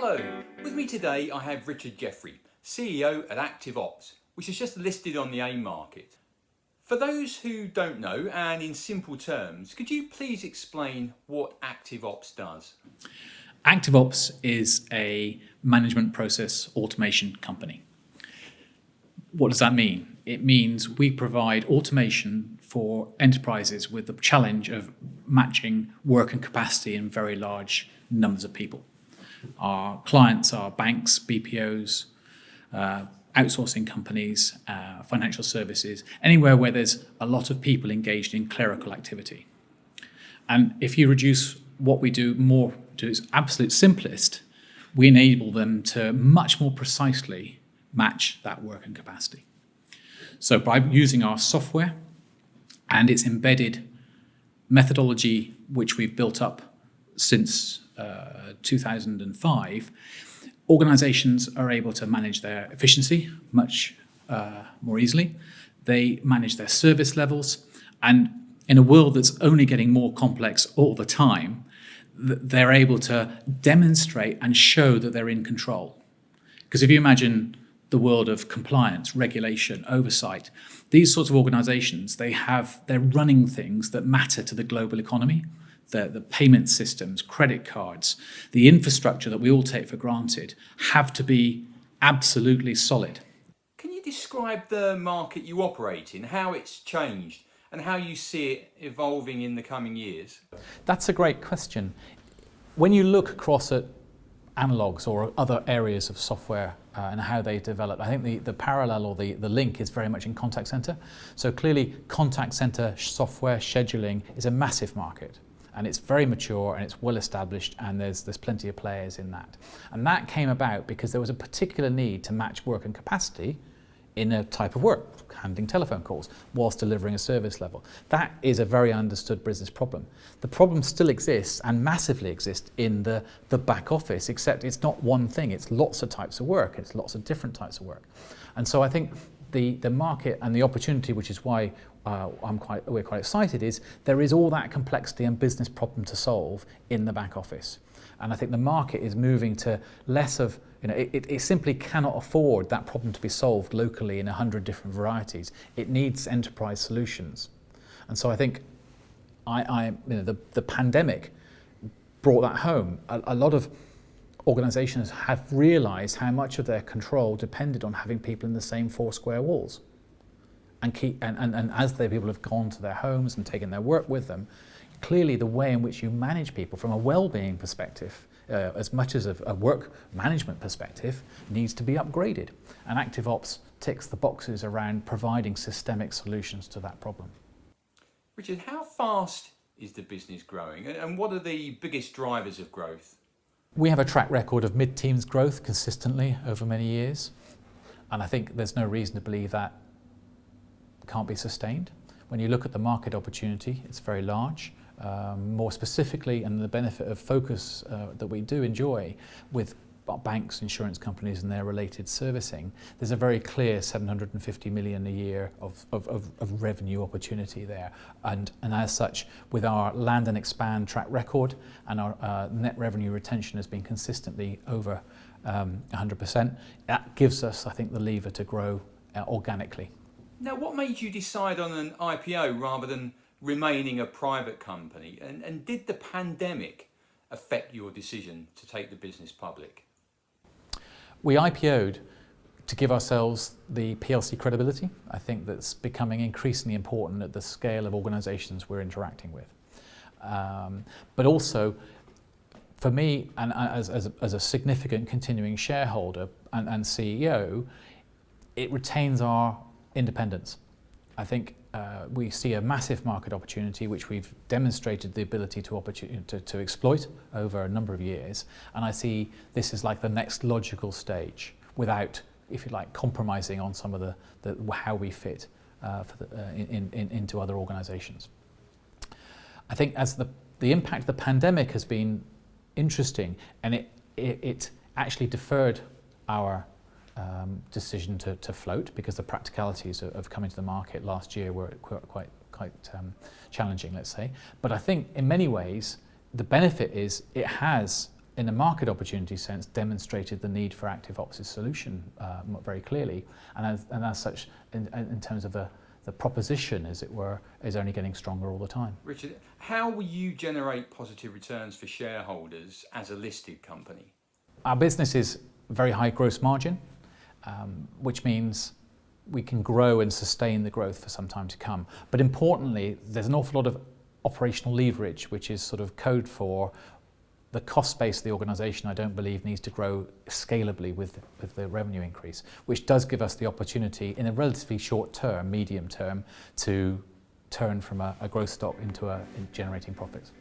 Hello, with me today I have Richard Jeffery, CEO at ActiveOps, which is just listed on the AIM market. For those who don't know, and in simple terms, could you please explain what ActiveOps does? ActiveOps is a management process automation company. What does that mean? It means we provide automation for enterprises with the challenge of matching work and capacity in very large numbers of people. Our clients are banks, BPOs, outsourcing companies, financial services, anywhere where there's a lot of people engaged in clerical activity. And if you reduce what we do more to its absolute simplest, we enable them to much more precisely match that work and capacity. So by using our software and its embedded methodology, which we've built up since 2005, organizations are able to manage their efficiency much more easily. They manage their service levels, and in a world that's only getting more complex all the time, they're able to demonstrate and show that they're in control. Because if you imagine the world of compliance, regulation, oversight, these sorts of organizations, they're running things that matter to the global economy. The payment systems, credit cards, the infrastructure that we all take for granted have to be absolutely solid. Can you describe the market you operate in, how it's changed, and how you see it evolving in the coming years? That's a great question. When you look across at analogues or other areas of software and how they develop, I think the parallel or the link is very much in contact center. So clearly contact center software scheduling is a massive market. And it's very mature and it's well established, and there's plenty of players in that. And that came about because there was a particular need to match work and capacity in a type of work, handling telephone calls, whilst delivering a service level. That is a very understood business problem. The problem still exists and massively exists in the back office, except it's not one thing, it's lots of types of work, it's lots of different types of work. And so I think the market and the opportunity, which is why we're quite excited, is there is all that complexity and business problem to solve in the back office. And I think the market is moving to less of, it simply cannot afford that problem to be solved locally in 100 different varieties. It needs enterprise solutions. And so I think the pandemic brought that home. A lot of organizations have realized how much of their control depended on having people in the same four square walls. And as the people have gone to their homes and taken their work with them, clearly the way in which you manage people from a well-being perspective, as much as a work management perspective, needs to be upgraded. And ActiveOps ticks the boxes around providing systemic solutions to that problem. Richard, how fast is the business growing, and what are the biggest drivers of growth? We have a track record of mid-teens growth consistently over many years, and I think there's no reason to believe that can't be sustained. When you look at the market opportunity, it's very large. More specifically, and the benefit of focus that we do enjoy with banks, insurance companies and their related servicing, there's a very clear 750 million a year of revenue opportunity there. And as such, with our land and expand track record, and our net revenue retention has been consistently over 100%, that gives us, I think, the lever to grow organically. Now, what made you decide on an IPO rather than remaining a private company? And did the pandemic affect your decision to take the business public? We IPO'd to give ourselves the PLC credibility. I think that's becoming increasingly important at the scale of organisations we're interacting with. But also, for me, and as a significant continuing shareholder and CEO, it retains our independence. I think we see a massive market opportunity which we've demonstrated the ability to exploit over a number of years, and I see this as like the next logical stage without, if you like, compromising on some of the how we fit into other organisations. I think as the impact of the pandemic has been interesting, and it actually deferred our decision to float, because the practicalities of coming to the market last year were quite challenging, let's say. But I think in many ways the benefit is it has in a market opportunity sense, demonstrated the need for ActiveOps' solution very clearly, and as such, in terms of the proposition, as it were, is only getting stronger all the time. Richard, how will you generate positive returns for shareholders as a listed company? Our business is very high gross margin, which means we can grow and sustain the growth for some time to come. But importantly, there's an awful lot of operational leverage, which is sort of code for the cost base of the organisation. I don't believe needs to grow scalably with the revenue increase, which does give us the opportunity in a relatively short term, medium term, to turn from a growth stock into generating profits.